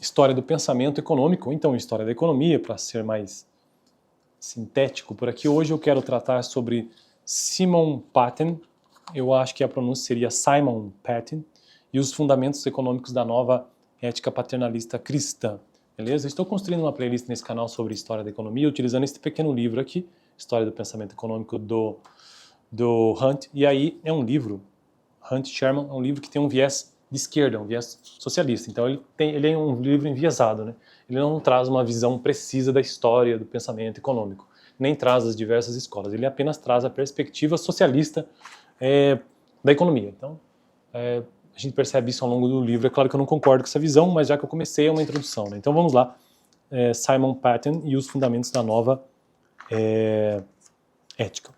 História do Pensamento Econômico, ou então História da Economia, para ser mais sintético por aqui. Hoje eu quero tratar sobre Simon Patten, eu acho que a pronúncia seria Simon Patten, e os fundamentos econômicos da nova ética paternalista cristã. Beleza? Estou construindo uma playlist nesse canal sobre História da Economia, utilizando este pequeno livro aqui, História do Pensamento Econômico do Hunt, e aí é um livro, Hunt Sherman, é um livro que tem um viés de esquerda, um viés socialista, então ele é um livro enviesado, né? Ele não traz uma visão precisa da história do pensamento econômico, nem traz as diversas escolas, ele apenas traz a perspectiva socialista da economia. Então, a gente percebe isso ao longo do livro. É claro que eu não concordo com essa visão, mas já que eu comecei, é uma introdução, né? Então vamos lá, Simon Patten e os fundamentos da nova ética.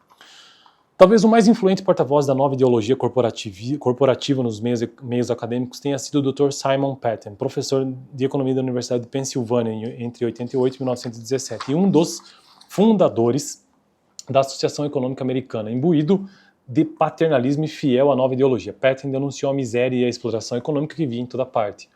Talvez o mais influente porta-voz da nova ideologia corporativa nos meios acadêmicos tenha sido o Dr. Simon Patten, professor de economia da Universidade de Pensilvânia entre 88 e 1917, e um dos fundadores da Associação Econômica Americana, imbuído de paternalismo e fiel à nova ideologia. Patten denunciou a miséria e a exploração econômica que via em toda parte.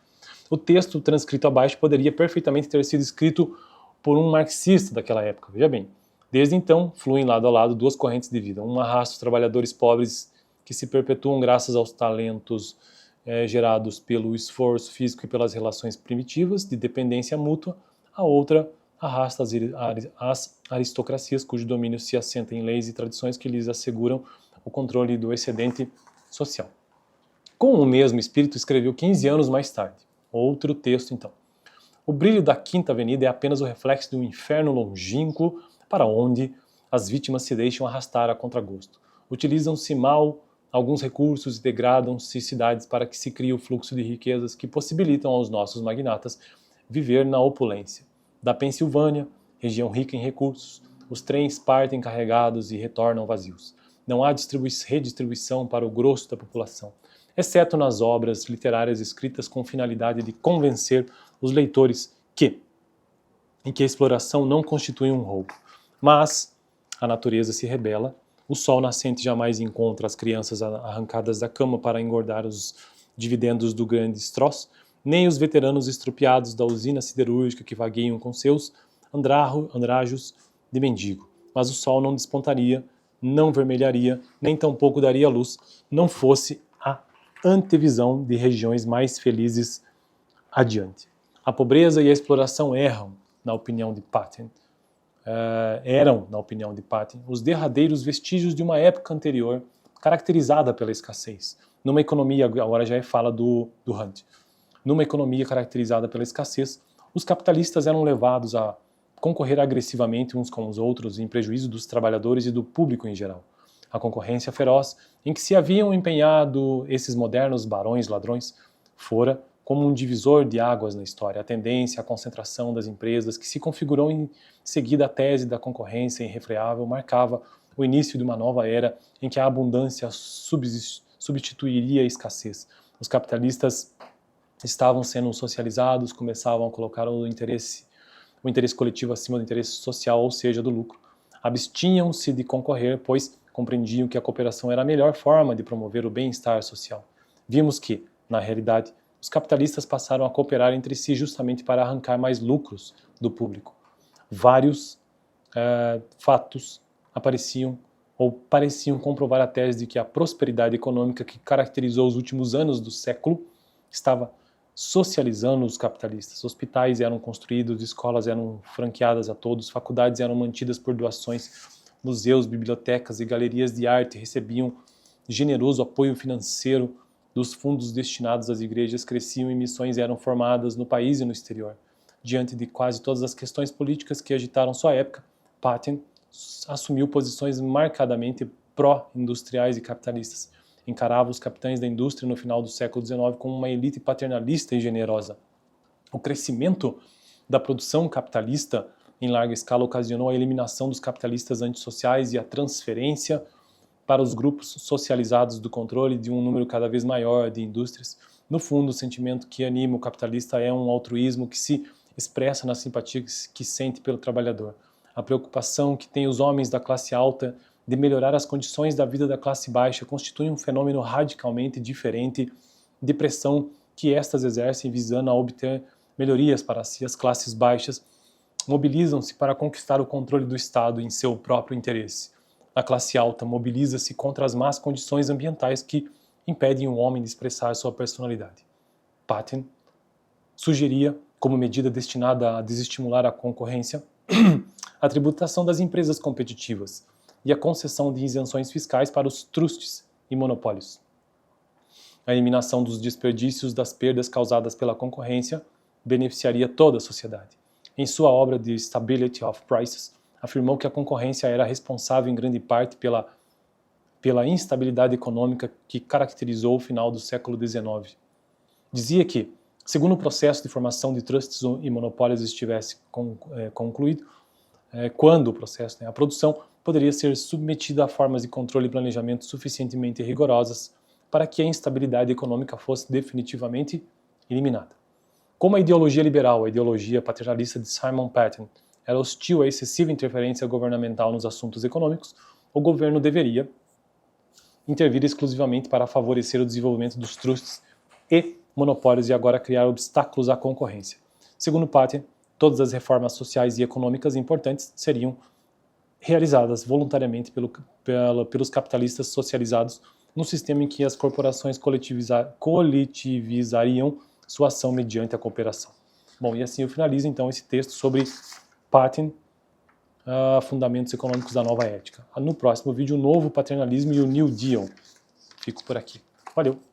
O texto transcrito abaixo poderia perfeitamente ter sido escrito por um marxista daquela época, veja bem. Desde então, fluem lado a lado duas correntes de vida. Uma arrasta os trabalhadores pobres que se perpetuam graças aos talentos gerados pelo esforço físico e pelas relações primitivas de dependência mútua. A outra arrasta as aristocracias cujo domínio se assenta em leis e tradições que lhes asseguram o controle do excedente social. Com o mesmo espírito, escreveu 15 anos mais tarde. Outro texto, então. O brilho da Quinta Avenida é apenas o reflexo de um inferno longínquo para onde as vítimas se deixam arrastar a contragosto. Utilizam-se mal alguns recursos e degradam-se cidades para que se crie o fluxo de riquezas que possibilitam aos nossos magnatas viver na opulência. Da Pensilvânia, região rica em recursos, os trens partem carregados e retornam vazios. Não há redistribuição para o grosso da população, exceto nas obras literárias escritas com finalidade de convencer os leitores que a exploração não constitui um roubo. Mas a natureza se rebela, o sol nascente jamais encontra as crianças arrancadas da cama para engordar os dividendos do grande estroço, nem os veteranos estropiados da usina siderúrgica que vagueiam com seus andrajos de mendigo. Mas o sol não despontaria, não vermelharia, nem tampouco daria luz, não fosse a antevisão de regiões mais felizes adiante. A pobreza e a exploração eram, na opinião de Patten, os derradeiros vestígios de uma época anterior caracterizada pela escassez. Numa economia, agora já é fala do Hunt, numa economia caracterizada pela escassez, os capitalistas eram levados a concorrer agressivamente uns com os outros em prejuízo dos trabalhadores e do público em geral. A concorrência feroz em que se haviam empenhado esses modernos barões ladrões fora como um divisor de águas na história, a tendência à concentração das empresas que se configurou em seguida a tese da concorrência irrefreável marcava o início de uma nova era em que a abundância substituiria a escassez. Os capitalistas estavam sendo socializados, começavam a colocar o interesse coletivo acima do interesse social, ou seja, do lucro. Abstinham-se de concorrer, pois compreendiam que a cooperação era a melhor forma de promover o bem-estar social. Vimos que, na realidade, os capitalistas passaram a cooperar entre si justamente para arrancar mais lucros do público. Vários fatos apareciam ou pareciam comprovar a tese de que a prosperidade econômica que caracterizou os últimos anos do século estava socializando os capitalistas. Hospitais eram construídos, escolas eram franqueadas a todos, faculdades eram mantidas por doações, museus, bibliotecas e galerias de arte recebiam generoso apoio financeiro dos fundos destinados às igrejas, cresciam e missões eram formadas no país e no exterior. Diante de quase todas as questões políticas que agitaram sua época, Patten assumiu posições marcadamente pró-industriais e capitalistas. Encarava os capitães da indústria no final do século XIX como uma elite paternalista e generosa. O crescimento da produção capitalista em larga escala ocasionou a eliminação dos capitalistas antissociais e a transferência para os grupos socializados do controle de um número cada vez maior de indústrias. No fundo, o sentimento que anima o capitalista é um altruísmo que se expressa na simpatia que sente pelo trabalhador. A preocupação que tem os homens da classe alta de melhorar as condições da vida da classe baixa constitui um fenômeno radicalmente diferente de pressão que estas exercem visando a obter melhorias para si, as classes baixas mobilizam-se para conquistar o controle do Estado em seu próprio interesse. A classe alta mobiliza-se contra as más condições ambientais que impedem o homem de expressar sua personalidade. Patten sugeria, como medida destinada a desestimular a concorrência, a tributação das empresas competitivas e a concessão de isenções fiscais para os trusts e monopólios. A eliminação dos desperdícios das perdas causadas pela concorrência beneficiaria toda a sociedade. Em sua obra The Stability of Prices, afirmou que a concorrência era responsável em grande parte pela instabilidade econômica que caracterizou o final do século XIX. Dizia que, segundo o processo de formação de trusts e monopólios estivesse concluído, quando o processo, a produção poderia ser submetida a formas de controle e planejamento suficientemente rigorosas para que a instabilidade econômica fosse definitivamente eliminada. Como a ideologia liberal, a ideologia paternalista de Simon Patten, era hostil à excessiva interferência governamental nos assuntos econômicos, o governo deveria intervir exclusivamente para favorecer o desenvolvimento dos trusts e monopólios e agora criar obstáculos à concorrência. Segundo Patten, todas as reformas sociais e econômicas importantes seriam realizadas voluntariamente pelos capitalistas socializados num sistema em que as corporações coletivizariam sua ação mediante a cooperação. Bom, e assim eu finalizo então esse texto sobre Patten, Fundamentos Econômicos da Nova Ética. No próximo vídeo, o novo paternalismo e o New Deal. Fico por aqui. Valeu!